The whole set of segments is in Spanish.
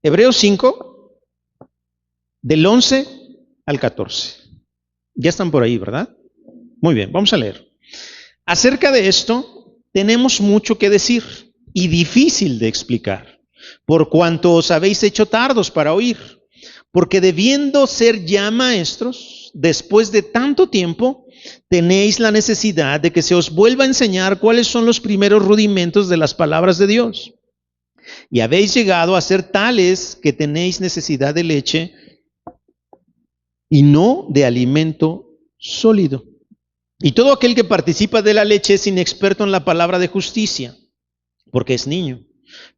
Hebreos 5, del 11 al 14. Ya están por ahí, ¿verdad? Muy bien, vamos a leer. Acerca de esto, tenemos mucho que decir y difícil de explicar, por cuanto os habéis hecho tardos para oír, porque debiendo ser ya maestros, después de tanto tiempo, tenéis la necesidad de que se os vuelva a enseñar cuáles son los primeros rudimentos de las palabras de Dios. Y habéis llegado a ser tales que tenéis necesidad de leche y no de alimento sólido. Y todo aquel que participa de la leche es inexperto en la palabra de justicia, porque es niño.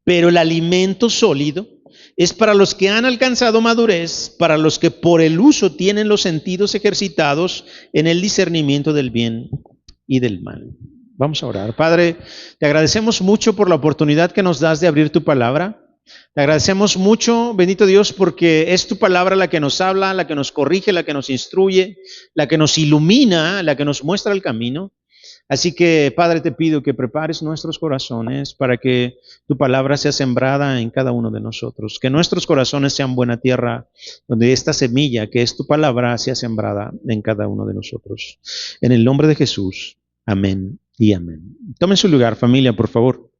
Pero el alimento sólido es para los que han alcanzado madurez, para los que por el uso tienen los sentidos ejercitados en el discernimiento del bien y del mal. Vamos a orar. Padre, te agradecemos mucho por la oportunidad que nos das de abrir tu palabra. Te agradecemos mucho, bendito Dios, porque es tu palabra la que nos habla, la que nos corrige, la que nos instruye, la que nos ilumina, la que nos muestra el camino. Así que, Padre, te pido que prepares nuestros corazones para que tu palabra sea sembrada en cada uno de nosotros. Que nuestros corazones sean buena tierra, donde esta semilla, que es tu palabra, sea sembrada en cada uno de nosotros. En el nombre de Jesús, amén y amén. Tomen su lugar, familia, por favor.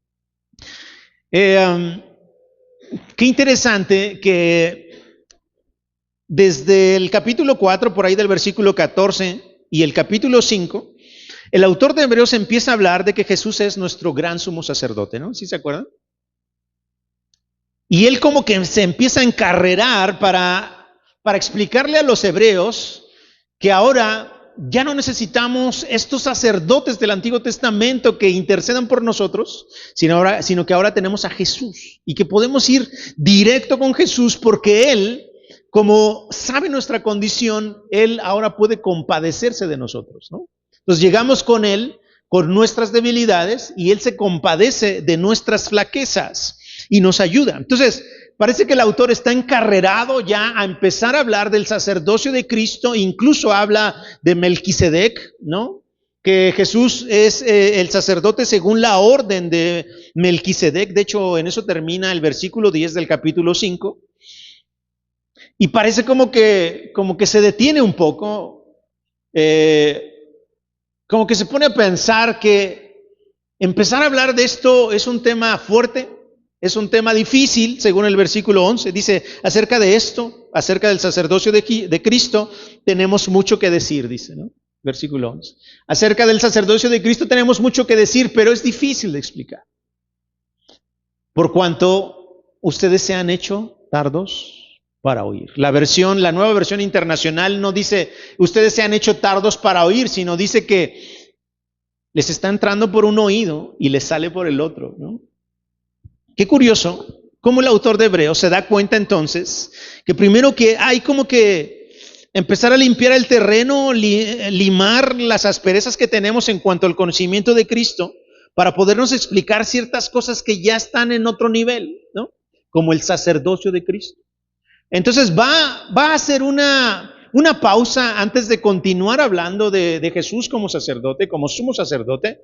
Qué interesante que desde el capítulo 4, por ahí del versículo 14, y el capítulo 5, el autor de Hebreos empieza a hablar de que Jesús es nuestro gran sumo sacerdote, ¿no? ¿Sí se acuerdan? Y él como que se empieza a encarrerar para explicarle a los hebreos que ahora ya no necesitamos estos sacerdotes del Antiguo Testamento que intercedan por nosotros, sino que ahora tenemos a Jesús y que podemos ir directo con Jesús porque Él, como sabe nuestra condición, Él ahora puede compadecerse de nosotros, ¿no? Entonces llegamos con Él, con nuestras debilidades, y Él se compadece de nuestras flaquezas y nos ayuda. Entonces, parece que el autor está encarrerado ya a empezar a hablar del sacerdocio de Cristo, incluso habla de Melquisedec, ¿no? Que Jesús es el sacerdote según la orden de Melquisedec. De hecho, en eso termina el versículo 10 del capítulo 5. Y parece como que se detiene un poco, como que se pone a pensar que empezar a hablar de esto es un tema fuerte. Es un tema difícil, según el versículo 11. Dice, acerca de esto, acerca del sacerdocio de Cristo, tenemos mucho que decir, dice, ¿no? Versículo 11. Acerca del sacerdocio de Cristo tenemos mucho que decir, pero es difícil de explicar. Por cuanto ustedes se han hecho tardos para oír. La nueva versión internacional no dice, ustedes se han hecho tardos para oír, sino dice que les está entrando por un oído y les sale por el otro, ¿no? Qué curioso, cómo el autor de Hebreos se da cuenta entonces que primero que hay como que empezar a limpiar el terreno, limar las asperezas que tenemos en cuanto al conocimiento de Cristo para podernos explicar ciertas cosas que ya están en otro nivel, ¿no? Como el sacerdocio de Cristo. Entonces va a hacer una pausa antes de continuar hablando de Jesús como sacerdote, como sumo sacerdote,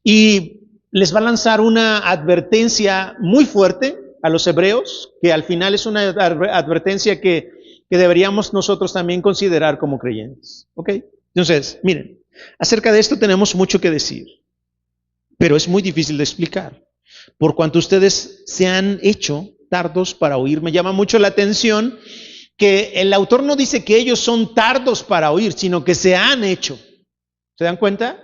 y les va a lanzar una advertencia muy fuerte a los hebreos, que al final es una advertencia que deberíamos nosotros también considerar como creyentes. ¿Ok? Entonces, miren, acerca de esto tenemos mucho que decir, pero es muy difícil de explicar, por cuanto ustedes se han hecho tardos para oír. Me llama mucho la atención que el autor no dice que ellos son tardos para oír, sino que se han hecho. ¿Se dan cuenta?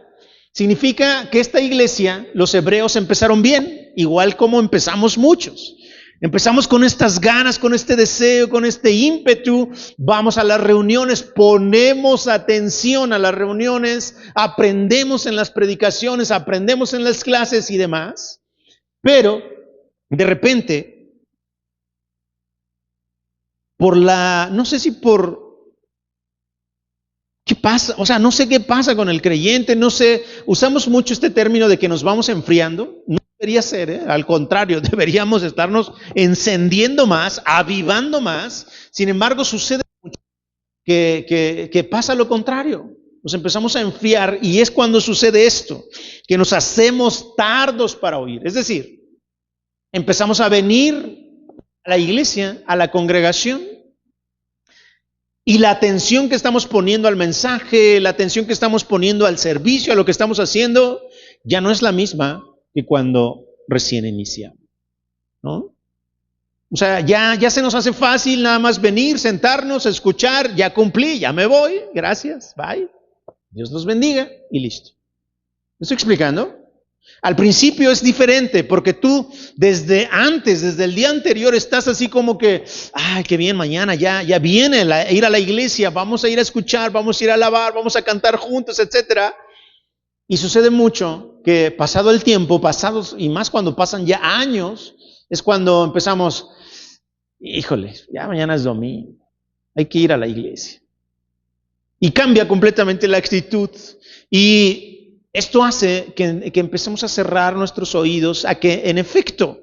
Significa que esta iglesia, los hebreos empezaron bien, igual como empezamos muchos. Empezamos con estas ganas, con este deseo, con este ímpetu. Vamos a las reuniones, ponemos atención a las reuniones, aprendemos en las predicaciones, aprendemos en las clases y demás. Pero, de repente, ¿qué pasa? O sea, no sé qué pasa con el creyente, no sé, usamos mucho este término de que nos vamos enfriando. No debería ser, al contrario, deberíamos estarnos encendiendo más, avivando más. Sin embargo, sucede mucho que pasa lo contrario. Nos empezamos a enfriar y es cuando sucede esto, que nos hacemos tardos para oír. Es decir, empezamos a venir a la iglesia, a la congregación, y la atención que estamos poniendo al mensaje, la atención que estamos poniendo al servicio, a lo que estamos haciendo, ya no es la misma que cuando recién iniciamos, ¿no? O sea, ya se nos hace fácil nada más venir, sentarnos, escuchar, ya cumplí, ya me voy, gracias, bye, Dios los bendiga y listo. ¿Me estoy explicando? Al principio es diferente porque tú desde antes, desde el día anterior estás así como que, ay, qué bien, mañana ya viene ir a la iglesia, vamos a ir a escuchar, vamos a ir a alabar, vamos a cantar juntos, etcétera. Y sucede mucho que pasado el tiempo, pasados y más cuando pasan ya años, es cuando empezamos, híjole, ya mañana es domingo, hay que ir a la iglesia. Y cambia completamente la actitud. Y esto hace que empecemos a cerrar nuestros oídos a que, en efecto,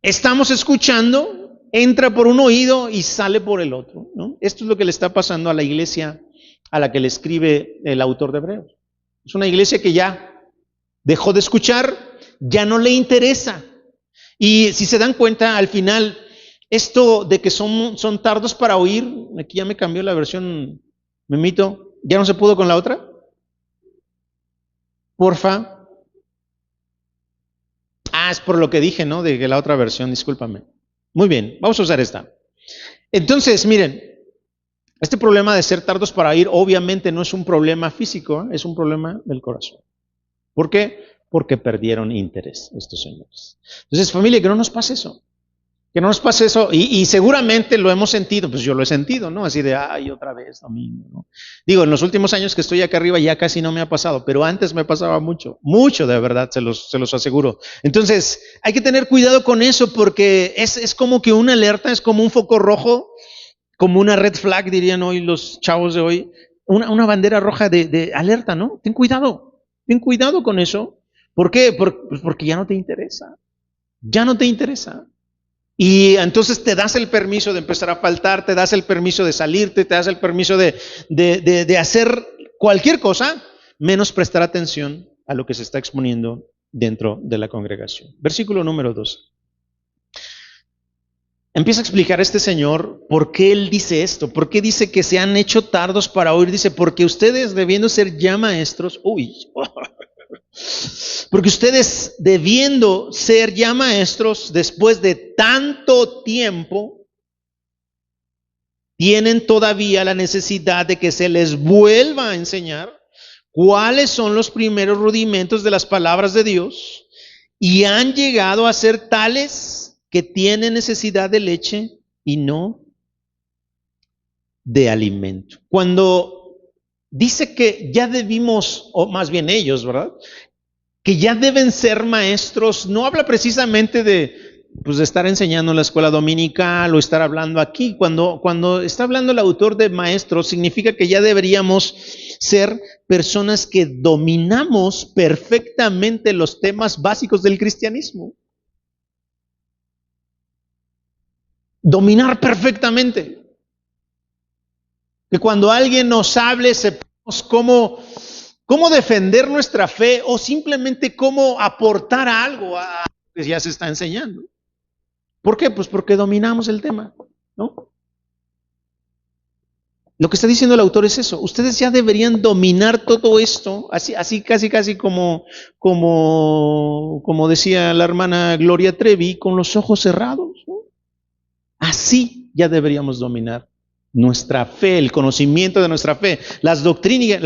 estamos escuchando, entra por un oído y sale por el otro, ¿no? Esto es lo que le está pasando a la iglesia a la que le escribe el autor de Hebreos. Es una iglesia que ya dejó de escuchar, ya no le interesa. Y si se dan cuenta, al final, esto de que son tardos para oír, aquí ya me cambió la versión, Memito, ¿ya no se pudo con la otra? Porfa. Es por lo que dije, ¿no? De que la otra versión, discúlpame. Muy bien, vamos a usar esta. Entonces, miren, este problema de ser tardos para oír obviamente no es un problema físico, es un problema del corazón. ¿Por qué? Porque perdieron interés estos señores. Entonces, familia, que no nos pase eso. Que no nos pase eso. Y seguramente lo hemos sentido, pues yo lo he sentido, ¿no? Así de, ay, otra vez, domingo, ¿no? Digo, en los últimos años que estoy acá arriba ya casi no me ha pasado, pero antes me pasaba mucho, mucho de verdad, se los aseguro. Entonces, hay que tener cuidado con eso porque es como que una alerta, es como un foco rojo, como una red flag, dirían hoy los chavos de hoy, una bandera roja de alerta, ¿no? Ten cuidado con eso. ¿Por qué? Porque ya no te interesa, ya no te interesa. Y entonces te das el permiso de empezar a faltar, te das el permiso de salirte, te das el permiso de hacer cualquier cosa, menos prestar atención a lo que se está exponiendo dentro de la congregación. Versículo número 2. Empieza a explicar este señor por qué él dice esto, por qué dice que se han hecho tardos para oír. Dice, porque ustedes debiendo ser ya maestros, porque ustedes debiendo ser ya maestros después de tanto tiempo, tienen todavía la necesidad de que se les vuelva a enseñar cuáles son los primeros rudimentos de las palabras de Dios y han llegado a ser tales que tienen necesidad de leche y no de alimento. Cuando dice que ya debimos, o más bien ellos, ¿verdad?, que ya deben ser maestros, no habla precisamente de estar enseñando en la escuela dominical o estar hablando aquí. Cuando está hablando el autor de maestros, significa que ya deberíamos ser personas que dominamos perfectamente los temas básicos del cristianismo. Dominar perfectamente. Que cuando alguien nos hable, sepamos cómo defender nuestra fe o simplemente cómo aportar algo a lo que ya se está enseñando. ¿Por qué? Pues porque dominamos el tema, ¿no? Lo que está diciendo el autor es eso. Ustedes ya deberían dominar todo esto, así casi como decía la hermana Gloria Trevi, con los ojos cerrados, ¿no? Así ya deberíamos dominar nuestra fe, el conocimiento de nuestra fe, las doctrinas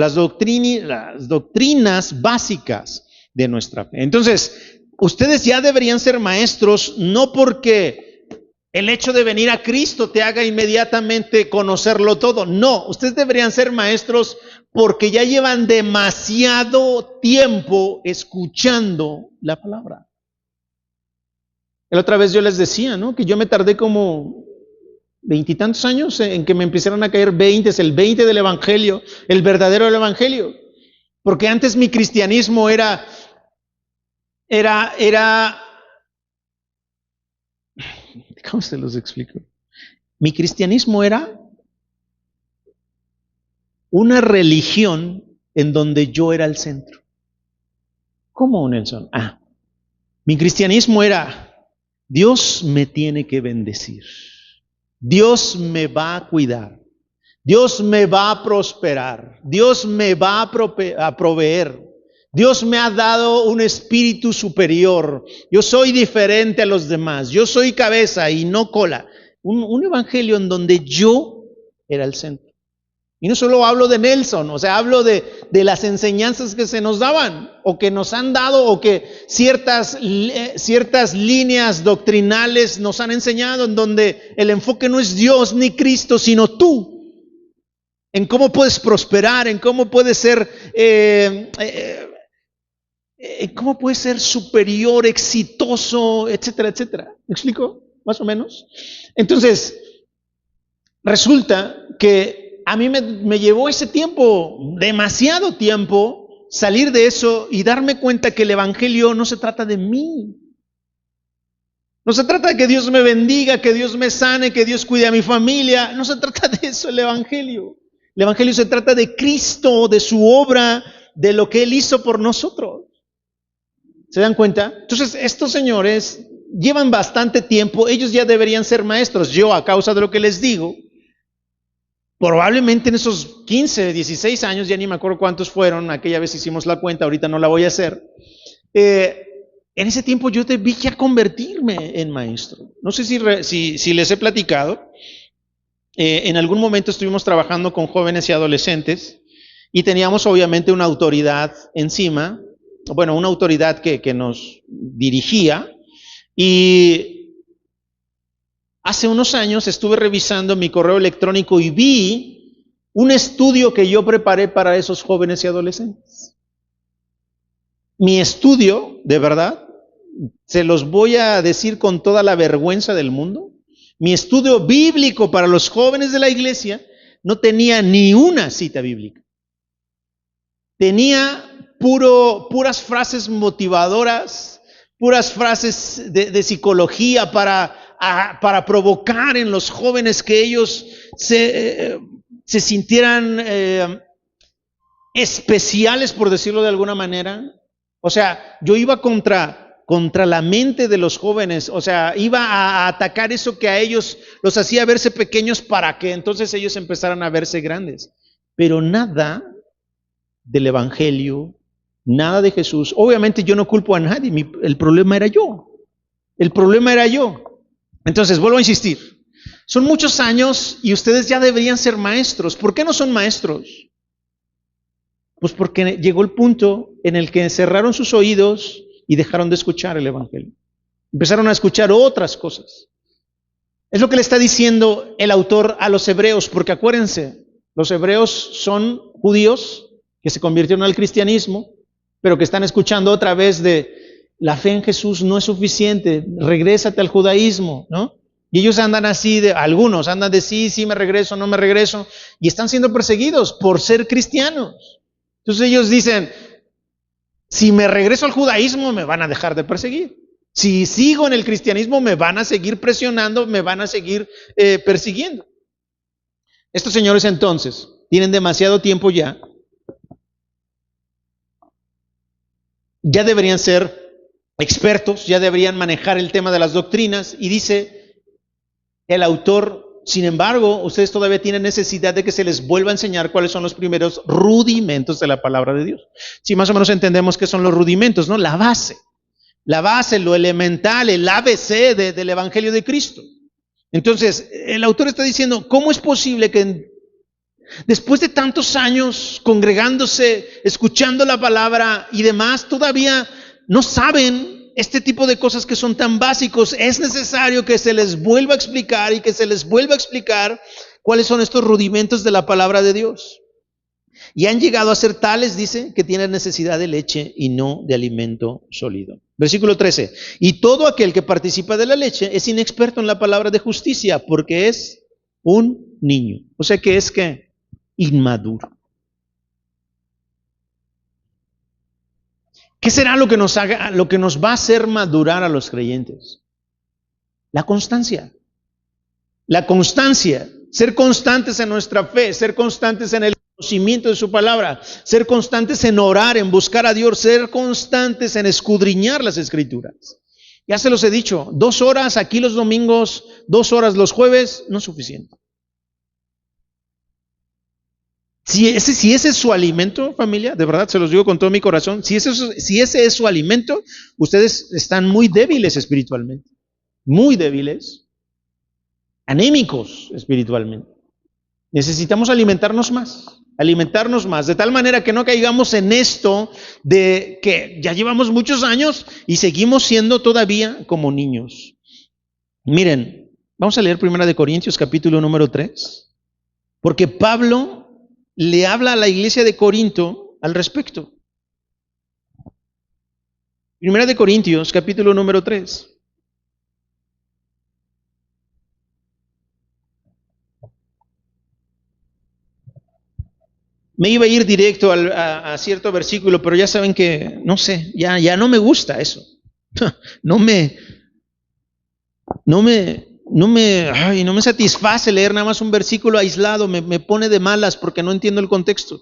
básicas de nuestra fe. Entonces, ustedes ya deberían ser maestros, no porque el hecho de venir a Cristo te haga inmediatamente conocerlo todo. No, ustedes deberían ser maestros porque ya llevan demasiado tiempo escuchando la palabra. La otra vez yo les decía, ¿no?, que yo me tardé como 20 y tantos años en que me empezaron a caer 20, el 20 del evangelio, el verdadero del evangelio. Porque antes mi cristianismo era, ¿cómo se los explico? Mi cristianismo era una religión en donde yo era el centro. ¿Cómo, Nelson? Mi cristianismo era, Dios me tiene que bendecir. Dios me va a cuidar. Dios me va a prosperar. Dios me va a proveer. Dios me ha dado un espíritu superior. Yo soy diferente a los demás. Yo soy cabeza y no cola. Un evangelio en donde yo era el centro. Y no solo hablo de Nelson, o sea, hablo de las enseñanzas que se nos daban, o que nos han dado, o que ciertas líneas doctrinales nos han enseñado, en donde el enfoque no es Dios ni Cristo, sino tú. En cómo puedes prosperar, en cómo puedes ser, superior, exitoso, etcétera, etcétera. ¿Me explico? Más o menos. Entonces, resulta que a mí me llevó ese tiempo, demasiado tiempo, salir de eso y darme cuenta que el evangelio no se trata de mí. No se trata de que Dios me bendiga, que Dios me sane, que Dios cuide a mi familia. No se trata de eso el evangelio. El evangelio se trata de Cristo, de su obra, de lo que Él hizo por nosotros. ¿Se dan cuenta? Entonces, estos señores llevan bastante tiempo. Ellos ya deberían ser maestros. Yo, a causa de lo que les digo, probablemente en esos 15, 16 años, ya ni me acuerdo cuántos fueron, aquella vez hicimos la cuenta, ahorita no la voy a hacer. En ese tiempo yo debí ya convertirme en maestro. No sé si les he platicado. En algún momento estuvimos trabajando con jóvenes y adolescentes y teníamos obviamente una autoridad encima, bueno, una autoridad que nos dirigía. Y hace unos años estuve revisando mi correo electrónico y vi un estudio que yo preparé para esos jóvenes y adolescentes. Mi estudio, de verdad, se los voy a decir con toda la vergüenza del mundo, mi estudio bíblico para los jóvenes de la iglesia no tenía ni una cita bíblica. Tenía puras frases motivadoras, puras frases de psicología para provocar en los jóvenes que ellos se sintieran especiales, por decirlo de alguna manera. O sea, yo iba contra la mente de los jóvenes, o sea, iba a atacar eso que a ellos los hacía verse pequeños para que entonces ellos empezaran a verse grandes. Pero nada del evangelio, nada de Jesús. Obviamente yo no culpo a nadie, el problema era yo. El problema era yo. Entonces, vuelvo a insistir, son muchos años y ustedes ya deberían ser maestros. ¿Por qué no son maestros? Pues porque llegó el punto en el que cerraron sus oídos y dejaron de escuchar el evangelio. Empezaron a escuchar otras cosas. Es lo que le está diciendo el autor a los hebreos, porque acuérdense, los hebreos son judíos que se convirtieron al cristianismo, pero que están escuchando otra vez de la fe en Jesús no es suficiente, regrésate al judaísmo, ¿no? Y ellos andan así, algunos andan de sí, me regreso, no me regreso, y están siendo perseguidos por ser cristianos. Entonces ellos dicen, si me regreso al judaísmo me van a dejar de perseguir. Si sigo en el cristianismo me van a seguir presionando, me van a seguir persiguiendo. Estos señores entonces tienen demasiado tiempo ya deberían ser expertos, ya deberían manejar el tema de las doctrinas, y dice el autor, sin embargo, ustedes todavía tienen necesidad de que se les vuelva a enseñar cuáles son los primeros rudimentos de la palabra de Dios. Si más o menos entendemos qué son los rudimentos, ¿no? La base, lo elemental, el ABC del Evangelio de Cristo. Entonces, el autor está diciendo, ¿cómo es posible que después de tantos años congregándose, escuchando la palabra y demás, todavía no saben este tipo de cosas que son tan básicos? Es necesario que se les vuelva a explicar y que se les vuelva a explicar cuáles son estos rudimentos de la palabra de Dios. Y han llegado a ser tales, dice, que tienen necesidad de leche y no de alimento sólido. Versículo 13. Y todo aquel que participa de la leche es inexperto en la palabra de justicia, porque es un niño. O sea que es que inmaduro. ¿Qué será lo que nos va a hacer madurar a los creyentes? La constancia. La constancia. Ser constantes en nuestra fe, ser constantes en el conocimiento de su palabra, ser constantes en orar, en buscar a Dios, ser constantes en escudriñar las Escrituras. Ya se los he dicho, 2 horas aquí los domingos, 2 horas los jueves, no es suficiente. Si ese es su alimento, familia, de verdad se los digo con todo mi corazón, si ese es su alimento, ustedes están muy débiles espiritualmente, muy débiles, anémicos espiritualmente. Necesitamos alimentarnos más, de tal manera que no caigamos en esto de que ya llevamos muchos años y seguimos siendo todavía como niños. Miren, vamos a leer 1 Corintios capítulo número 3, porque Pablo le habla a la iglesia de Corinto al respecto. 1 Corintios capítulo número 3. Me iba a ir directo a cierto versículo, pero ya saben que, no sé, ya no me gusta eso. No me satisface leer nada más un versículo aislado, me pone de malas porque no entiendo el contexto.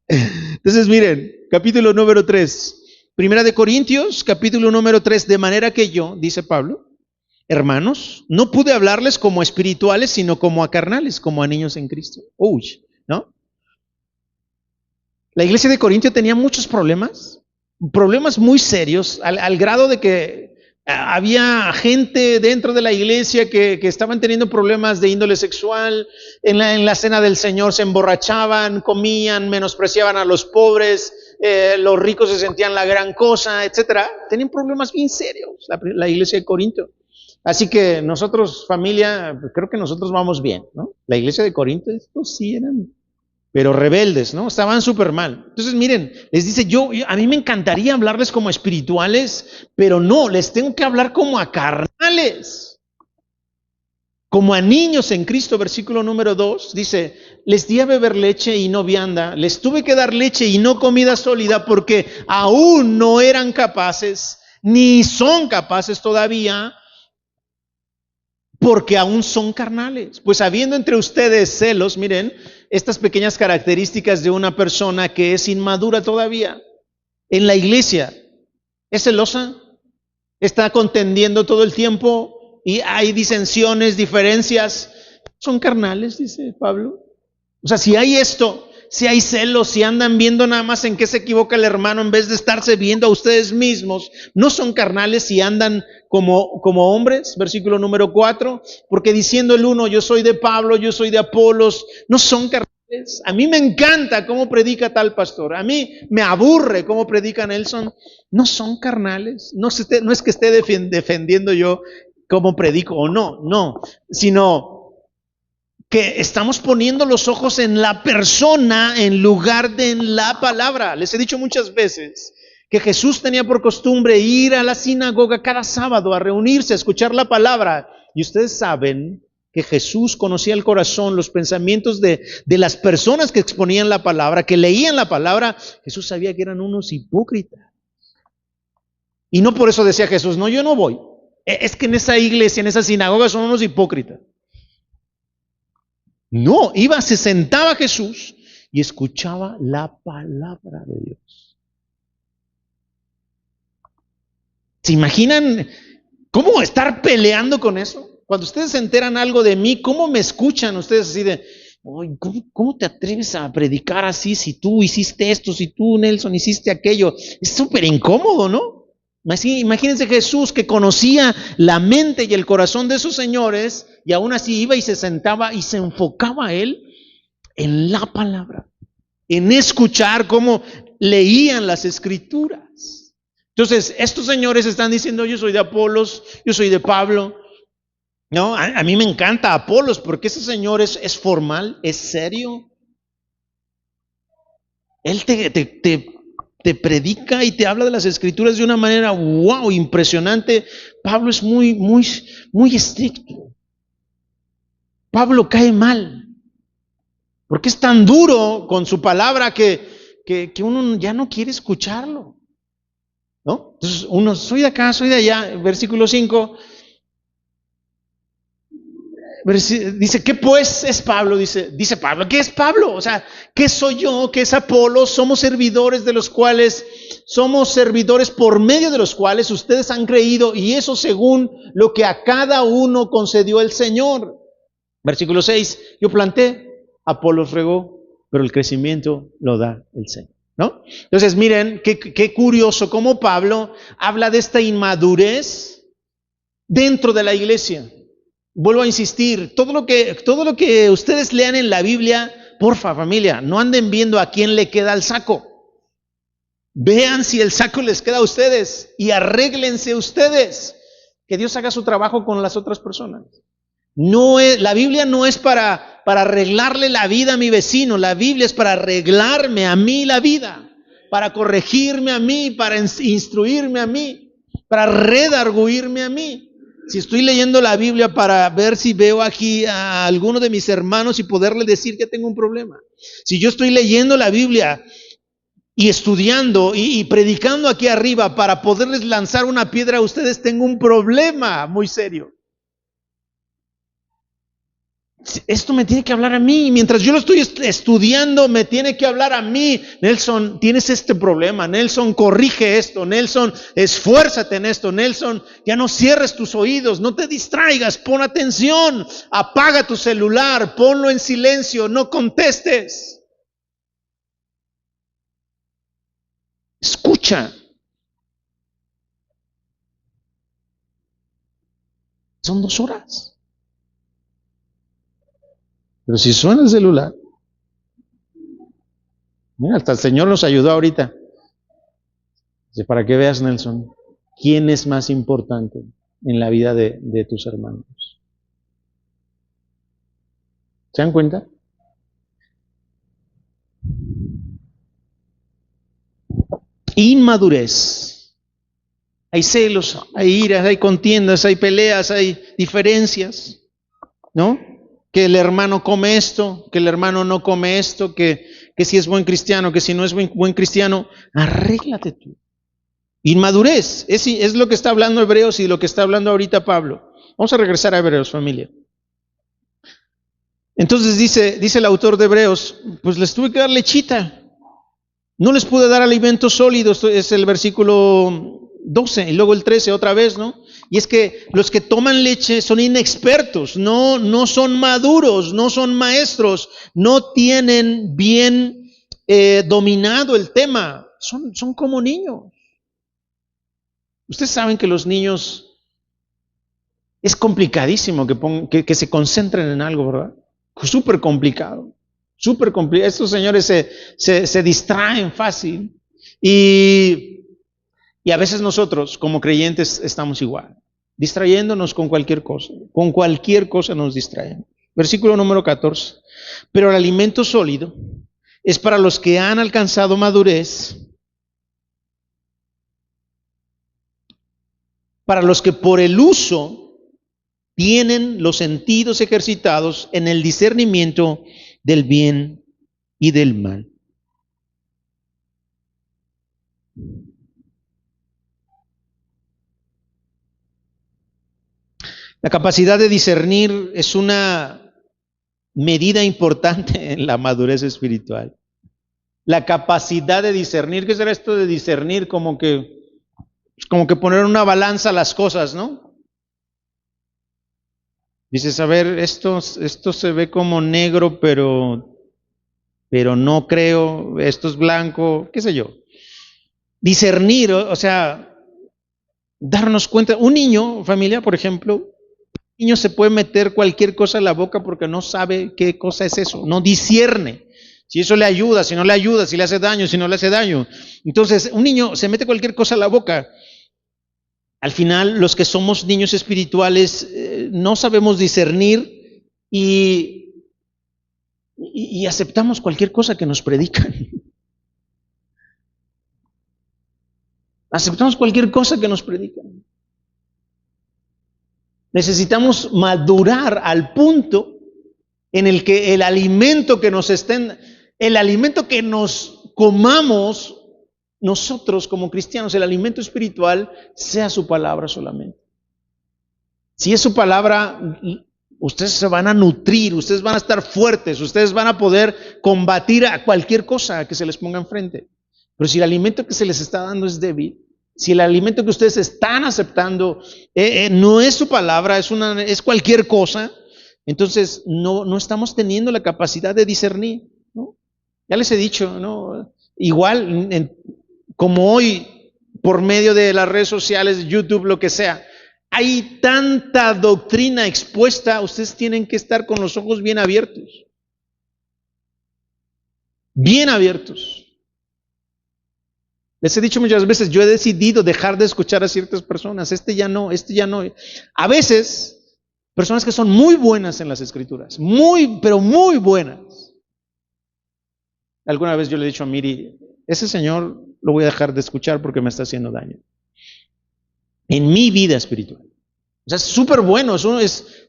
Entonces miren, capítulo número 3, 1 Corintios, capítulo número 3, de manera que yo, dice Pablo, hermanos, no pude hablarles como espirituales, sino como a carnales, como a niños en Cristo. Uy, ¿no? La iglesia de Corintio tenía muchos problemas muy serios, al grado de que había gente dentro de la iglesia que estaban teniendo problemas de índole sexual. En la cena del Señor se emborrachaban, comían, menospreciaban a los pobres, los ricos se sentían la gran cosa, etcétera. Tenían problemas bien serios la iglesia de Corinto. Así que nosotros, familia, creo que nosotros vamos bien, ¿no? La iglesia de Corinto, estos sí eran, pero rebeldes, ¿no? Estaban súper mal. Entonces, miren, les dice, a mí me encantaría hablarles como espirituales, pero no, les tengo que hablar como a carnales, como a niños en Cristo. Versículo número 2, dice, les di a beber leche y no vianda, les tuve que dar leche y no comida sólida, porque aún no eran capaces, ni son capaces todavía, porque aún son carnales. Pues habiendo entre ustedes celos, miren, estas pequeñas características de una persona que es inmadura todavía en la iglesia. ¿Es celosa? ¿Está contendiendo todo el tiempo? ¿Y hay disensiones, diferencias? Son carnales, dice Pablo. O sea, si hay esto, si hay celos, si andan viendo nada más en qué se equivoca el hermano en vez de estarse viendo a ustedes mismos, no son carnales si andan como hombres. Versículo número 4, porque diciendo el uno, yo soy de Pablo, yo soy de Apolos, no son carnales. A mí me encanta cómo predica tal pastor, a mí me aburre cómo predica Nelson. No son carnales. No es que esté defendiendo yo cómo predico o no, sino que estamos poniendo los ojos en la persona en lugar de en la palabra. Les he dicho muchas veces que Jesús tenía por costumbre ir a la sinagoga cada sábado a reunirse, a escuchar la palabra. Y ustedes saben que Jesús conocía el corazón, los pensamientos de las personas que exponían la palabra, que leían la palabra. Jesús sabía que eran unos hipócritas. Y no por eso decía Jesús, no, yo no voy. Es que en esa iglesia, en esa sinagoga son unos hipócritas. No, se sentaba Jesús y escuchaba la palabra de Dios. ¿Se imaginan cómo estar peleando con eso? Cuando ustedes se enteran algo de mí, ¿cómo me escuchan ustedes así de, ¿cómo te atreves a predicar así si tú hiciste esto, si tú, Nelson, hiciste aquello? Es súper incómodo, ¿no? Imagínense Jesús que conocía la mente y el corazón de sus señores y aún así iba y se sentaba y se enfocaba a él en la palabra, en escuchar cómo leían las escrituras. Entonces, estos señores están diciendo, yo soy de Apolos, yo soy de Pablo. No, a mí me encanta Apolos porque ese señor es formal, es serio. Él te predica y te habla de las escrituras de una manera, wow, impresionante. Pablo es muy estricto. Pablo cae mal, porque es tan duro con su palabra que uno ya no quiere escucharlo, ¿no? Entonces uno, soy de acá, soy de allá. Versículo 5, dice, ¿qué pues es Pablo? Dice Pablo, ¿qué es Pablo? O sea, ¿qué soy yo? ¿Qué es Apolo? Somos servidores de los cuales somos servidores por medio de los cuales ustedes han creído, y eso según lo que a cada uno concedió el Señor. Versículo 6, yo planté, Apolos regó, pero el crecimiento lo da el Señor, ¿no? Entonces miren, qué curioso cómo Pablo habla de esta inmadurez dentro de la iglesia. Vuelvo a insistir, todo lo que ustedes lean en la Biblia, porfa familia, no anden viendo a quién le queda el saco. Vean si el saco les queda a ustedes y arréglense ustedes. Que Dios haga su trabajo con las otras personas. La Biblia no es para arreglarle la vida a mi vecino, la Biblia es para arreglarme a mí la vida, para corregirme a mí, para instruirme a mí, para redarguirme a mí. Si estoy leyendo la Biblia para ver si veo aquí a alguno de mis hermanos y poderle decir que tengo un problema. Si yo estoy leyendo la Biblia y estudiando y predicando aquí arriba para poderles lanzar una piedra a ustedes, tengo un problema muy serio. Esto me tiene que hablar a mí. Mientras yo lo estoy estudiando, me tiene que hablar a mí. Nelson, tienes este problema. Nelson, corrige esto. Nelson, esfuérzate en esto. Nelson, ya no cierres tus oídos. No te distraigas. Pon atención. Apaga tu celular. Ponlo en silencio. No contestes. Escucha. Son 2 horas. Pero si suena el celular, mira, hasta el Señor nos ayudó ahorita. Dice, para que veas, Nelson, quién es más importante en la vida de tus hermanos. ¿Se dan cuenta? Inmadurez. Hay celos, hay iras, hay contiendas, hay peleas, hay diferencias, ¿no? Que el hermano come esto, que el hermano no come esto, que si es buen cristiano, que si no es buen cristiano, arréglate tú. Inmadurez, es lo que está hablando Hebreos y lo que está hablando ahorita Pablo. Vamos a regresar a Hebreos, familia. Entonces dice el autor de Hebreos, pues les tuve que dar lechita. No les pude dar alimento sólido, esto es el versículo 12 y luego el 13 otra vez, ¿no? Y es que los que toman leche son inexpertos, no son maduros, no son maestros, no tienen bien dominado el tema, son como niños. Ustedes saben que los niños es complicadísimo que se concentren en algo, ¿verdad? Súper complicado, súper complicado. Estos señores se distraen fácil y a veces nosotros, como creyentes, estamos igual, distrayéndonos con cualquier cosa nos distraemos. Versículo número 14. Pero el alimento sólido es para los que han alcanzado madurez, para los que por el uso tienen los sentidos ejercitados en el discernimiento del bien y del mal. La capacidad de discernir es una medida importante en la madurez espiritual. La capacidad de discernir, ¿qué será esto de discernir? Como que poner en una balanza las cosas, ¿no? Dices, a ver, esto se ve como negro, pero no creo, esto es blanco, qué sé yo. Discernir, o sea, darnos cuenta. Un niño, familia, por ejemplo, niño se puede meter cualquier cosa en la boca porque no sabe qué cosa es eso, no discierne. Si eso le ayuda, si no le ayuda, si le hace daño, si no le hace daño. Entonces, un niño se mete cualquier cosa en la boca. Al final, los que somos niños espirituales no sabemos discernir y aceptamos cualquier cosa que nos predican. Aceptamos cualquier cosa que nos predican. Necesitamos madurar al punto en el que el alimento que nos comamos nosotros como cristianos, el alimento espiritual, sea su palabra solamente. Si es su palabra, ustedes se van a nutrir, ustedes van a estar fuertes, ustedes van a poder combatir a cualquier cosa que se les ponga enfrente. Pero si el alimento que se les está dando es débil, si el alimento que ustedes están aceptando no es su palabra, es cualquier cosa, entonces no estamos teniendo la capacidad de discernir, ¿no? Ya les he dicho, ¿no? Igual, como hoy, por medio de las redes sociales, YouTube, lo que sea, hay tanta doctrina expuesta, ustedes tienen que estar con los ojos bien abiertos. Bien abiertos. Les he dicho muchas veces, yo he decidido dejar de escuchar a ciertas personas, este ya no. A veces, personas que son muy buenas en las escrituras, pero muy buenas. Alguna vez yo le he dicho a Miri, ese señor lo voy a dejar de escuchar porque me está haciendo daño. En mi vida espiritual. O sea, es súper bueno,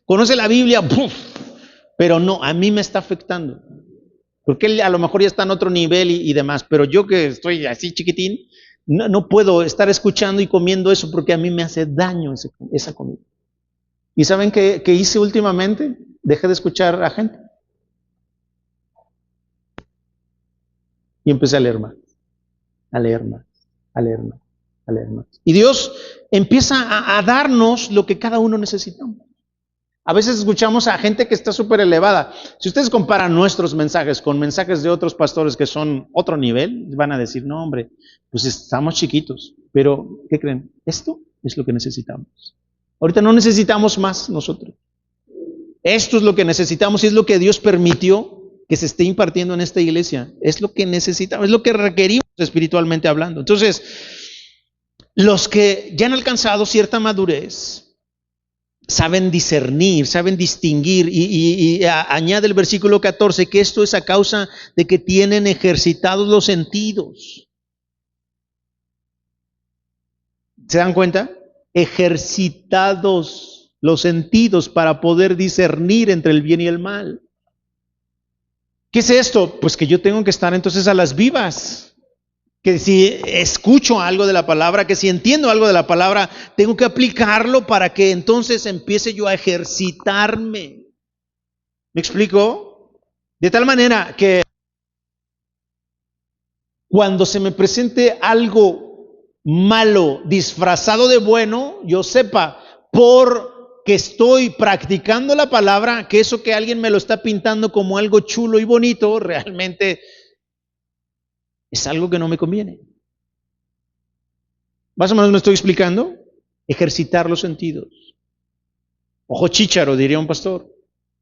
conoce la Biblia, ¡puf! Pero no, a mí me está afectando. Porque él a lo mejor ya está en otro nivel y demás, pero yo que estoy así chiquitín, no puedo estar escuchando y comiendo eso porque a mí me hace daño esa comida. ¿Y saben qué hice últimamente? Dejé de escuchar a gente. Y empecé a leer más, a leer más, a leer más, a leer más. Y Dios empieza a darnos lo que cada uno necesitamos. A veces escuchamos a gente que está súper elevada. Si ustedes comparan nuestros mensajes con mensajes de otros pastores que son otro nivel, van a decir, no hombre, pues estamos chiquitos. Pero, ¿qué creen? Esto es lo que necesitamos. Ahorita no necesitamos más nosotros. Esto es lo que necesitamos y es lo que Dios permitió que se esté impartiendo en esta iglesia. Es lo que necesitamos, es lo que requerimos espiritualmente hablando. Entonces, los que ya han alcanzado cierta madurez, saben discernir, saben distinguir y añade el versículo 14 que esto es a causa de que tienen ejercitados los sentidos. ¿Se dan cuenta? Ejercitados los sentidos para poder discernir entre el bien y el mal. ¿Qué es esto? Pues que yo tengo que estar entonces a las vivas. Que si escucho algo de la palabra, que si entiendo algo de la palabra, tengo que aplicarlo para que entonces empiece yo a ejercitarme. ¿Me explico? De tal manera que cuando se me presente algo malo disfrazado de bueno, yo sepa porque estoy practicando la palabra que eso que alguien me lo está pintando como algo chulo y bonito, realmente es algo que no me conviene. Más o menos me estoy explicando. Ejercitar los sentidos. Ojo chícharo, diría un pastor.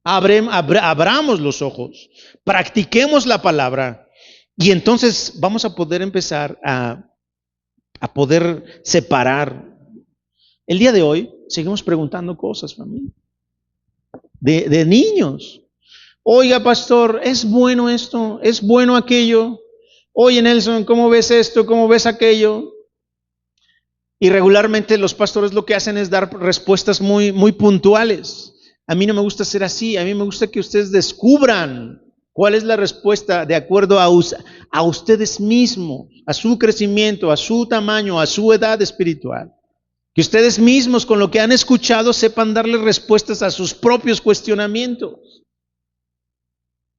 Abramos los ojos. Practiquemos la palabra. Y entonces vamos a poder empezar a poder separar. El día de hoy seguimos preguntando cosas, familia. De niños. Oiga, pastor, ¿es bueno esto? ¿Es bueno aquello? Oye, Nelson, ¿cómo ves esto? ¿Cómo ves aquello? Y regularmente los pastores lo que hacen es dar respuestas muy, muy puntuales. A mí no me gusta ser así. A mí me gusta que ustedes descubran cuál es la respuesta de acuerdo a ustedes mismos, a su crecimiento, a su tamaño, a su edad espiritual. Que ustedes mismos con lo que han escuchado sepan darle respuestas a sus propios cuestionamientos.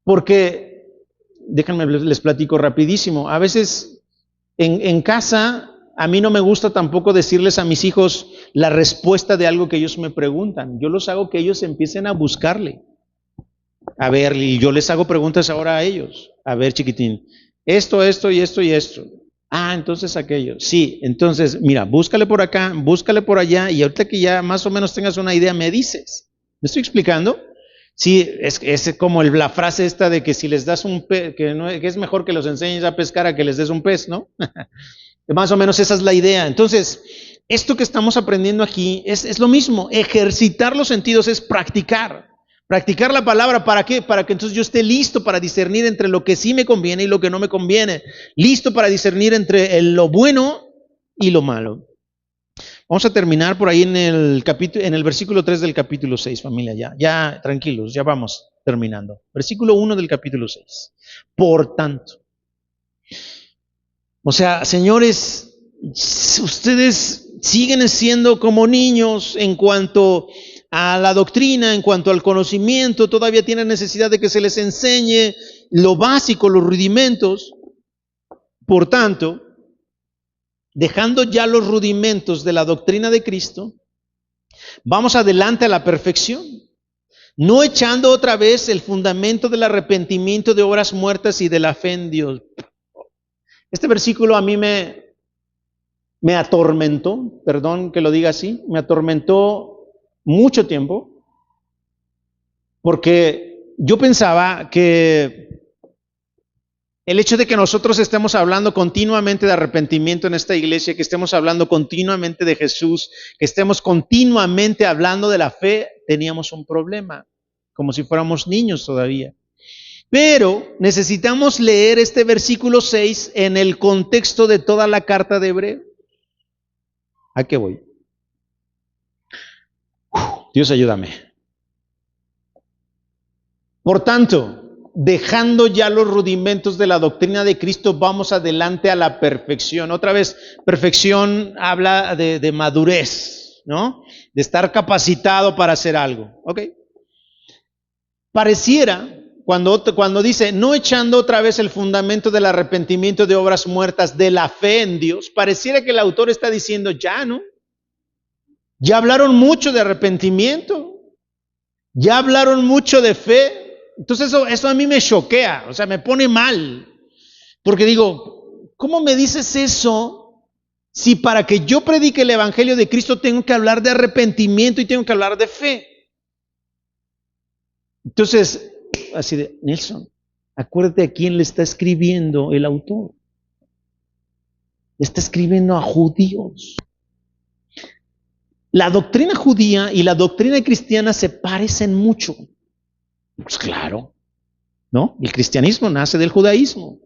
Porque déjenme les platico rapidísimo. A veces en casa a mí no me gusta tampoco decirles a mis hijos la respuesta de algo que ellos me preguntan. Yo los hago que ellos empiecen a buscarle. A ver, y yo les hago preguntas ahora a ellos. A ver, chiquitín, esto y esto y esto. Ah, entonces aquello. Sí, entonces, mira, búscale por acá, búscale por allá y ahorita que ya más o menos tengas una idea, me dices. ¿Me estoy explicando? Sí, es como la frase esta de que si les das un pez, que es mejor que los enseñes a pescar a que les des un pez, ¿no? Más o menos esa es la idea. Entonces, esto que estamos aprendiendo aquí es lo mismo. Ejercitar los sentidos es practicar. Practicar la palabra, ¿para qué? Para que entonces yo esté listo para discernir entre lo que sí me conviene y lo que no me conviene. Listo para discernir entre lo bueno y lo malo. Vamos a terminar por ahí en el versículo 3 del capítulo 6, familia, ya tranquilos, ya vamos terminando. Versículo 1 del capítulo 6. Por tanto. O sea, señores, ustedes siguen siendo como niños en cuanto a la doctrina, en cuanto al conocimiento, todavía tienen necesidad de que se les enseñe lo básico, los rudimentos. Por tanto, dejando ya los rudimentos de la doctrina de Cristo, vamos adelante a la perfección, no echando otra vez el fundamento del arrepentimiento de obras muertas y de la fe en Dios. Este versículo a mí me atormentó, perdón que lo diga así, me atormentó mucho tiempo, porque yo pensaba que el hecho de que nosotros estemos hablando continuamente de arrepentimiento en esta iglesia, que estemos hablando continuamente de Jesús, que estemos continuamente hablando de la fe, teníamos un problema, como si fuéramos niños todavía. Pero necesitamos leer este versículo 6 en el contexto de toda la carta de Hebreos. ¿A qué voy? Dios ayúdame. Por tanto, dejando ya los rudimentos de la doctrina de Cristo, vamos adelante a la perfección. Otra vez, perfección habla de madurez, ¿no? De estar capacitado para hacer algo. ¿Ok? Pareciera, cuando dice, no echando otra vez el fundamento del arrepentimiento de obras muertas, de la fe en Dios, pareciera que el autor está diciendo, ya, ¿no? Ya hablaron mucho de arrepentimiento, ya hablaron mucho de fe. Entonces eso a mí me choquea, o sea, me pone mal, porque digo, ¿cómo me dices eso si para que yo predique el evangelio de Cristo tengo que hablar de arrepentimiento y tengo que hablar de fe? Entonces, así de, Nelson, acuérdate a quién le está escribiendo el autor. Le está escribiendo a judíos. La doctrina judía y la doctrina cristiana se parecen mucho. Pues claro, ¿no? El cristianismo nace del judaísmo.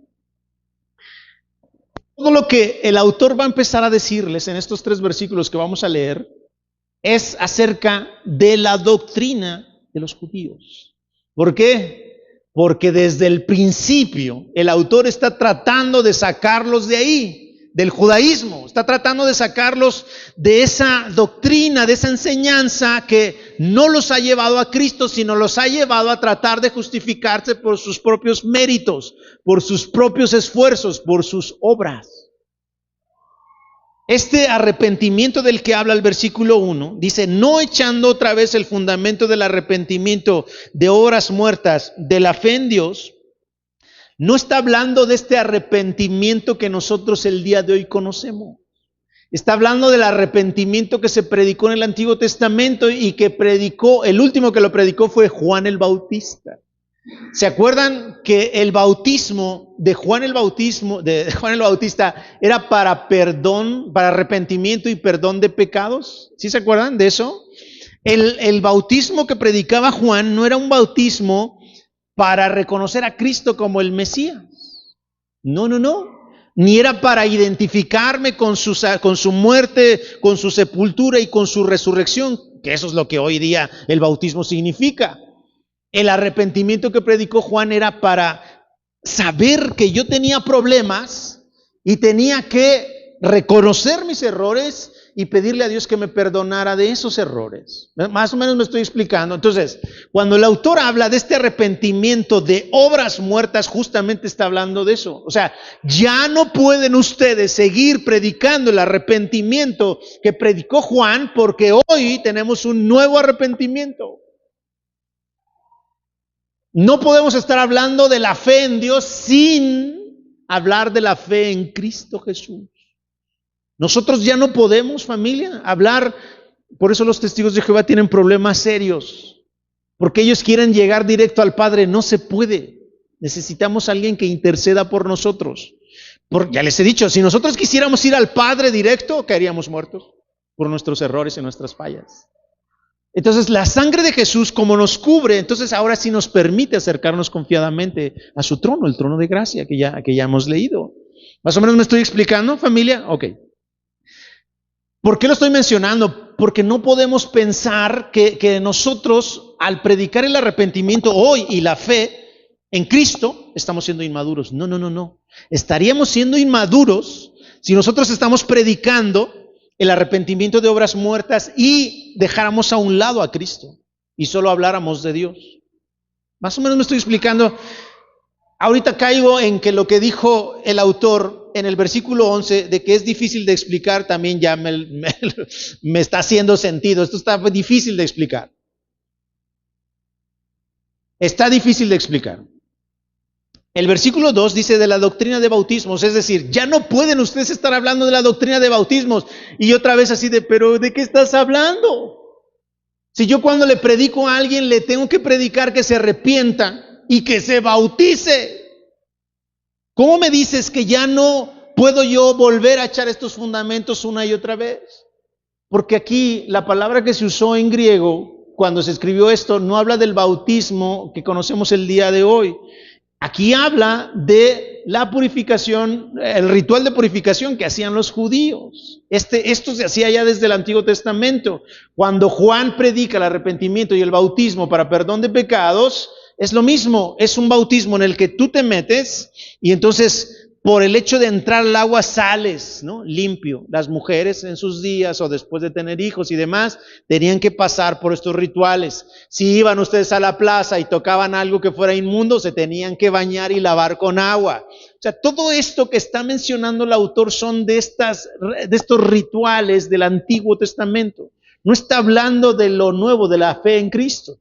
Todo lo que el autor va a empezar a decirles en estos 3 versículos que vamos a leer es acerca de la doctrina de los judíos. ¿Por qué? Porque desde el principio el autor está tratando de sacarlos de ahí, del judaísmo, está tratando de sacarlos de esa doctrina, de esa enseñanza que no los ha llevado a Cristo, sino los ha llevado a tratar de justificarse por sus propios méritos, por sus propios esfuerzos, por sus obras. Este arrepentimiento del que habla el versículo 1, dice, no echando otra vez el fundamento del arrepentimiento de obras muertas, de la fe en Dios, no está hablando de este arrepentimiento que nosotros el día de hoy conocemos. Está hablando del arrepentimiento que se predicó en el Antiguo Testamento y que predicó, el último que lo predicó fue Juan el Bautista. ¿Se acuerdan que el bautismo de Juan el Bautista era para perdón, para arrepentimiento y perdón de pecados? ¿Sí se acuerdan de eso? El bautismo que predicaba Juan no era un bautismo para reconocer a Cristo como el Mesías. No. Ni era para identificarme con su muerte, con su sepultura y con su resurrección, que eso es lo que hoy día el bautismo significa. El arrepentimiento que predicó Juan era para saber que yo tenía problemas y tenía que reconocer mis errores y pedirle a Dios que me perdonara de esos errores. Más o menos me estoy explicando. Entonces, cuando el autor habla de este arrepentimiento de obras muertas, justamente está hablando de eso. O sea, ya no pueden ustedes seguir predicando el arrepentimiento que predicó Juan, porque hoy tenemos un nuevo arrepentimiento. No podemos estar hablando de la fe en Dios sin hablar de la fe en Cristo Jesús. Nosotros ya no podemos, familia, hablar. Por eso los testigos de Jehová tienen problemas serios, porque ellos quieren llegar directo al Padre. No se puede. Necesitamos a alguien que interceda por nosotros. Ya les he dicho, si nosotros quisiéramos ir al Padre directo, caeríamos muertos por nuestros errores y nuestras fallas. Entonces la sangre de Jesús, como nos cubre, entonces ahora sí nos permite acercarnos confiadamente a su trono, el trono de gracia que ya hemos leído. ¿Más o menos me estoy explicando, familia? Ok. ¿Por qué lo estoy mencionando? Porque no podemos pensar que nosotros, al predicar el arrepentimiento hoy y la fe en Cristo, estamos siendo inmaduros. No. Estaríamos siendo inmaduros si nosotros estamos predicando el arrepentimiento de obras muertas y dejáramos a un lado a Cristo y solo habláramos de Dios. Más o menos me estoy explicando. Ahorita caigo en que lo que dijo el autor en el versículo 11 de que es difícil de explicar, también ya me está haciendo sentido. Esto está difícil de explicar. Está difícil de explicar. El versículo 2 dice de la doctrina de bautismos, es decir, ya no pueden ustedes estar hablando de la doctrina de bautismos. Y otra vez así de, pero ¿de qué estás hablando? Si yo cuando le predico a alguien le tengo que predicar que se arrepienta y que se bautice. ¿Cómo me dices que ya no puedo yo volver a echar estos fundamentos una y otra vez? Porque aquí la palabra que se usó en griego cuando se escribió esto no habla del bautismo que conocemos el día de hoy. Aquí habla de la purificación, el ritual de purificación que hacían los judíos. Esto se hacía ya desde el Antiguo Testamento. Cuando Juan predica el arrepentimiento y el bautismo para perdón de pecados, es lo mismo, es un bautismo en el que tú te metes y entonces por el hecho de entrar al agua sales, ¿no? Limpio. Las mujeres en sus días o después de tener hijos y demás tenían que pasar por estos rituales. Si iban ustedes a la plaza y tocaban algo que fuera inmundo, se tenían que bañar y lavar con agua. O sea, todo esto que está mencionando el autor son de estos rituales del Antiguo Testamento. No está hablando de lo nuevo, de la fe en Cristo.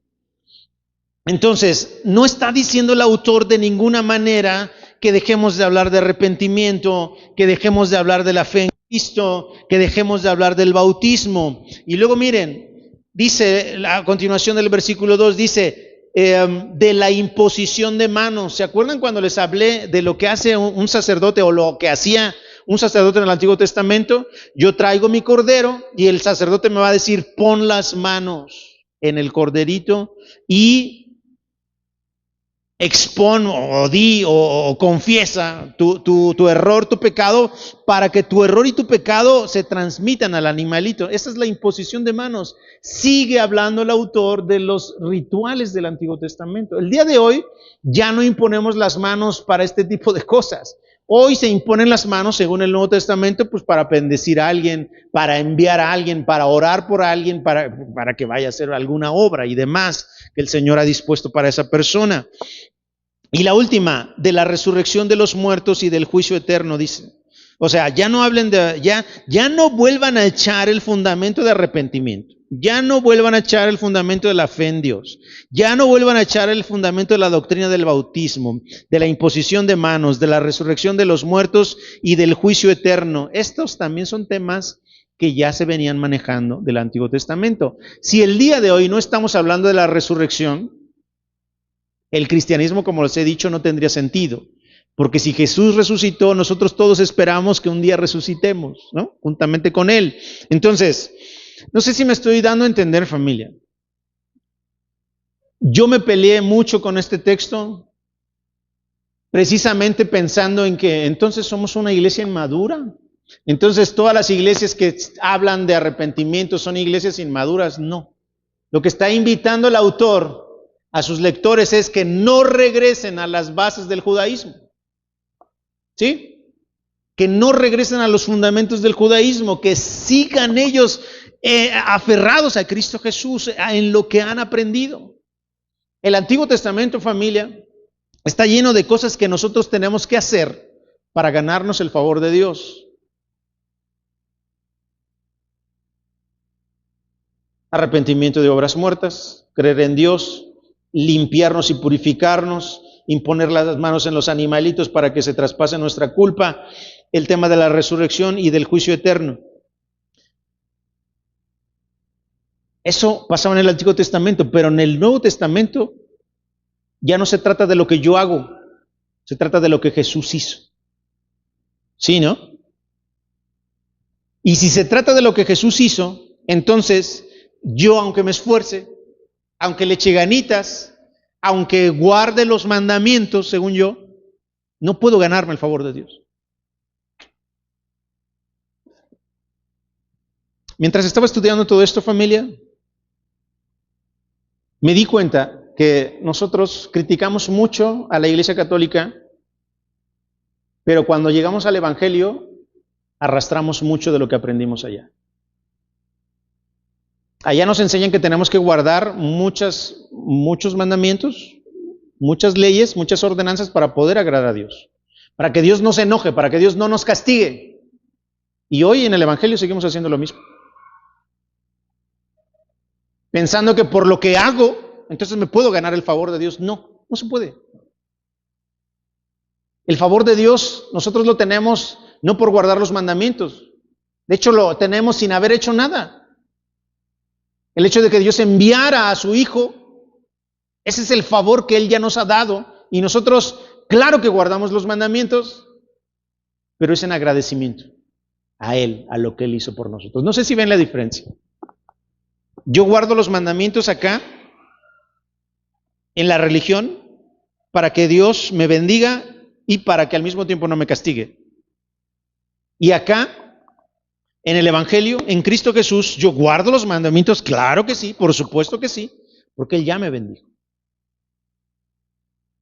Entonces, no está diciendo el autor de ninguna manera que dejemos de hablar de arrepentimiento, que dejemos de hablar de la fe en Cristo, que dejemos de hablar del bautismo. Y luego miren, dice a continuación del versículo 2, dice de la imposición de manos. ¿Se acuerdan cuando les hablé de lo que hace un sacerdote o lo que hacía un sacerdote en el Antiguo Testamento? Yo traigo mi cordero y el sacerdote me va a decir, pon las manos en el corderito y expon o di o confiesa tu error, tu pecado, para que tu error y tu pecado se transmitan al animalito. Esa es la imposición de manos. Sigue hablando el autor de los rituales del Antiguo Testamento. El día de hoy ya no imponemos las manos para este tipo de cosas. Hoy se imponen las manos, según el Nuevo Testamento, pues para bendecir a alguien, para enviar a alguien, para orar por alguien, para que vaya a hacer alguna obra y demás que el Señor ha dispuesto para esa persona. Y la última, de la resurrección de los muertos y del juicio eterno, dice. O sea, ya no hablen ya no vuelvan a echar el fundamento de arrepentimiento. Ya no vuelvan a echar el fundamento de la fe en Dios. Ya no vuelvan a echar el fundamento de la doctrina del bautismo, de la imposición de manos, de la resurrección de los muertos y del juicio eterno. Estos también son temas que ya se venían manejando del Antiguo Testamento. Si el día de hoy no estamos hablando de la resurrección, el cristianismo, como les he dicho, no tendría sentido. Porque si Jesús resucitó, nosotros todos esperamos que un día resucitemos, ¿no? Juntamente con Él. Entonces, no sé si me estoy dando a entender, familia. Yo me peleé mucho con este texto, precisamente pensando en que entonces somos una iglesia inmadura. Entonces todas las iglesias que hablan de arrepentimiento son iglesias inmaduras. No. Lo que está invitando el autor a sus lectores es que no regresen a las bases del judaísmo. ¿Sí? Que no regresen a los fundamentos del judaísmo, que sigan ellos aferrados a Cristo Jesús, en lo que han aprendido. El Antiguo Testamento, familia, está lleno de cosas que nosotros tenemos que hacer para ganarnos el favor de Dios. Arrepentimiento de obras muertas, creer en Dios, limpiarnos y purificarnos, imponer las manos en los animalitos para que se traspase nuestra culpa, el tema de la resurrección y del juicio eterno. Eso pasaba en el Antiguo Testamento, pero en el Nuevo Testamento ya no se trata de lo que yo hago, se trata de lo que Jesús hizo. ¿Sí, no? Y si se trata de lo que Jesús hizo, entonces yo, aunque me esfuerce, aunque le eche ganitas, aunque guarde los mandamientos, según yo, no puedo ganarme el favor de Dios. Mientras estaba estudiando todo esto, familia, me di cuenta que nosotros criticamos mucho a la Iglesia Católica, pero cuando llegamos al Evangelio, arrastramos mucho de lo que aprendimos allá. Allá nos enseñan que tenemos que guardar muchos mandamientos, muchas leyes, muchas ordenanzas para poder agradar a Dios. para que Dios no se enoje, para que Dios no nos castigue. Y hoy en el Evangelio seguimos haciendo lo mismo. Pensando que por lo que hago, entonces me puedo ganar el favor de Dios. No, no se puede. El favor de Dios nosotros lo tenemos no por guardar los mandamientos. De hecho, lo tenemos sin haber hecho nada. El hecho de que Dios enviara a su Hijo, ese es el favor que Él ya nos ha dado. Y nosotros, claro que guardamos los mandamientos, pero es en agradecimiento a Él, a lo que Él hizo por nosotros. No sé si ven la diferencia. Yo guardo los mandamientos acá, en la religión, para que Dios me bendiga y para que al mismo tiempo no me castigue. Y acá, en el Evangelio, en Cristo Jesús, yo guardo los mandamientos, claro que sí, por supuesto que sí, porque Él ya me bendijo.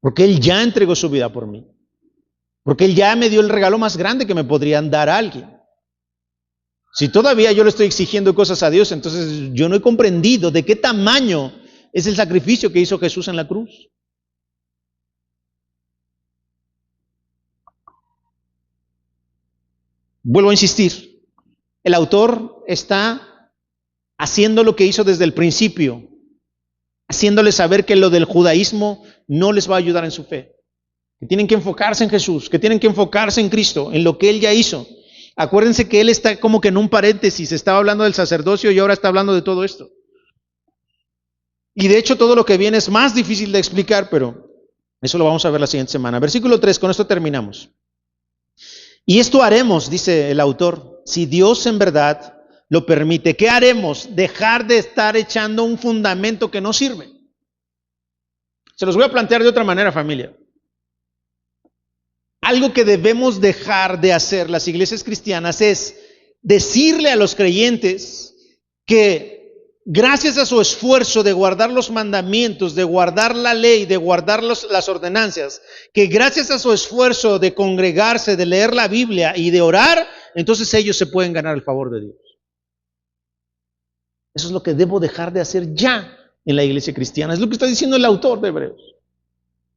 Porque Él ya entregó su vida por mí. Porque Él ya me dio el regalo más grande que me podrían dar a alguien. Si todavía yo le estoy exigiendo cosas a Dios, entonces yo no he comprendido de qué tamaño es el sacrificio que hizo Jesús en la cruz. Vuelvo a insistir, el autor está haciendo lo que hizo desde el principio, haciéndoles saber que lo del judaísmo no les va a ayudar en su fe, que tienen que enfocarse en Jesús, que tienen que enfocarse en Cristo, en lo que Él ya hizo. Acuérdense que Él está como que en un paréntesis, estaba hablando del sacerdocio y ahora está hablando de todo esto. Y de hecho todo lo que viene es más difícil de explicar, pero eso lo vamos a ver la siguiente semana. Versículo 3, con esto terminamos. Y esto haremos, dice el autor, si Dios en verdad lo permite. ¿Qué haremos? Dejar de estar echando un fundamento que no sirve. Se los voy a plantear de otra manera, familia. Algo que debemos dejar de hacer las iglesias cristianas es decirle a los creyentes que gracias a su esfuerzo de guardar los mandamientos, de guardar la ley, de guardar las ordenanzas, que gracias a su esfuerzo de congregarse, de leer la Biblia y de orar, entonces ellos se pueden ganar el favor de Dios. Eso es lo que debo dejar de hacer ya en la iglesia cristiana. Es lo que está diciendo el autor de Hebreos.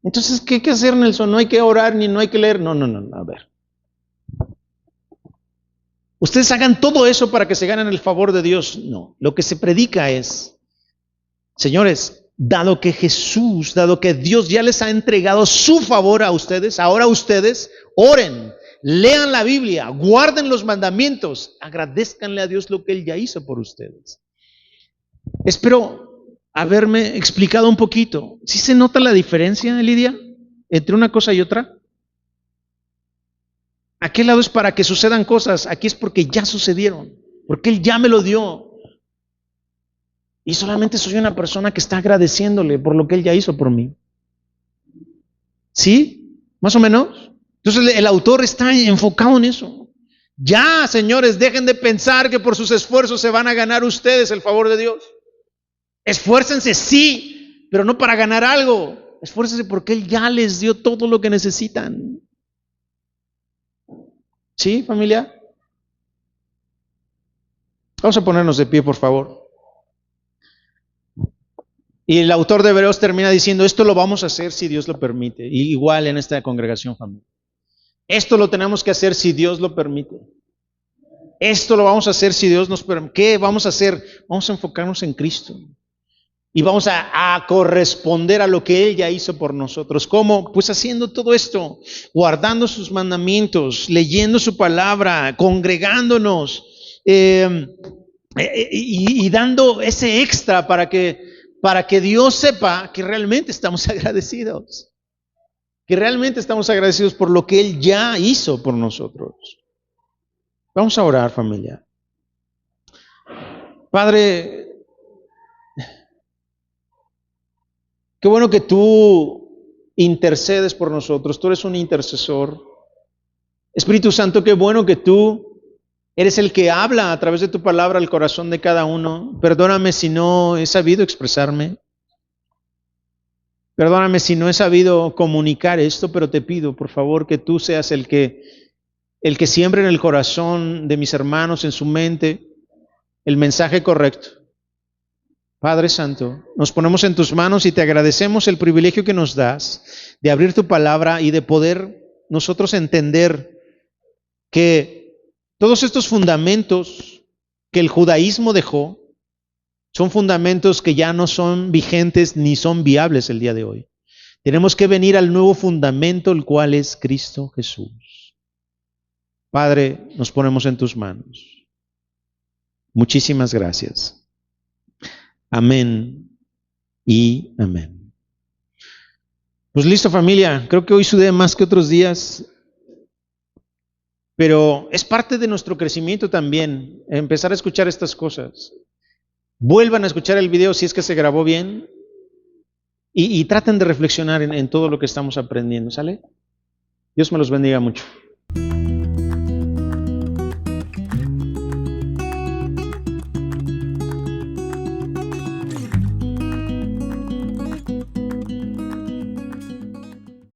Entonces, ¿qué hay que hacer, Nelson? No hay que orar ni no hay que leer. No, a ver. Ustedes hagan todo eso para que se ganen el favor de Dios. No, lo que se predica es, señores, dado que Jesús, dado que Dios ya les ha entregado su favor a ustedes, ahora ustedes oren, lean la Biblia, guarden los mandamientos, agradézcanle a Dios lo que Él ya hizo por ustedes. Espero haberme explicado un poquito. ¿Sí se nota la diferencia, Lidia, entre una cosa y otra? Aquel lado es para que sucedan cosas, aquí es porque ya sucedieron, porque Él ya me lo dio. Y solamente soy una persona que está agradeciéndole por lo que Él ya hizo por mí. ¿Sí? ¿Más o menos? Entonces el autor está enfocado en eso. Ya, señores, dejen de pensar que por sus esfuerzos se van a ganar ustedes el favor de Dios. Esfuércense, sí, pero no para ganar algo. Esfuércense porque Él ya les dio todo lo que necesitan. ¿Sí, familia? Vamos a ponernos de pie, por favor. Y el autor de Hebreos termina diciendo, esto lo vamos a hacer si Dios lo permite. Y igual en esta congregación, familia. Esto lo tenemos que hacer si Dios lo permite. Esto lo vamos a hacer si Dios nos permite. ¿Qué vamos a hacer? Vamos a enfocarnos en Cristo. Y vamos a corresponder a lo que Él ya hizo por nosotros. ¿Cómo? Pues haciendo todo esto, guardando sus mandamientos, leyendo su palabra, congregándonos y dando ese extra para que Dios sepa que realmente estamos agradecidos. Que realmente estamos agradecidos por lo que Él ya hizo por nosotros. Vamos a orar, familia. Padre, qué bueno que tú intercedes por nosotros. Tú eres un intercesor. Espíritu Santo, qué bueno que tú eres el que habla a través de tu palabra al corazón de cada uno. Perdóname si no he sabido expresarme. Perdóname si no he sabido comunicar esto, pero te pido, por favor, que tú seas el que siembre en el corazón de mis hermanos, en su mente, el mensaje correcto. Padre Santo, nos ponemos en tus manos y te agradecemos el privilegio que nos das de abrir tu palabra y de poder nosotros entender que todos estos fundamentos que el judaísmo dejó son fundamentos que ya no son vigentes ni son viables el día de hoy. Tenemos que venir al nuevo fundamento, el cual es Cristo Jesús. Padre, nos ponemos en tus manos. Muchísimas gracias. Amén y amén. Pues listo, familia. Creo que hoy sudé más que otros días, pero es parte de nuestro crecimiento también, empezar a escuchar estas cosas. Vuelvan a escuchar el video si es que se grabó bien y traten de reflexionar en todo lo que estamos aprendiendo, ¿sale? Dios me los bendiga mucho.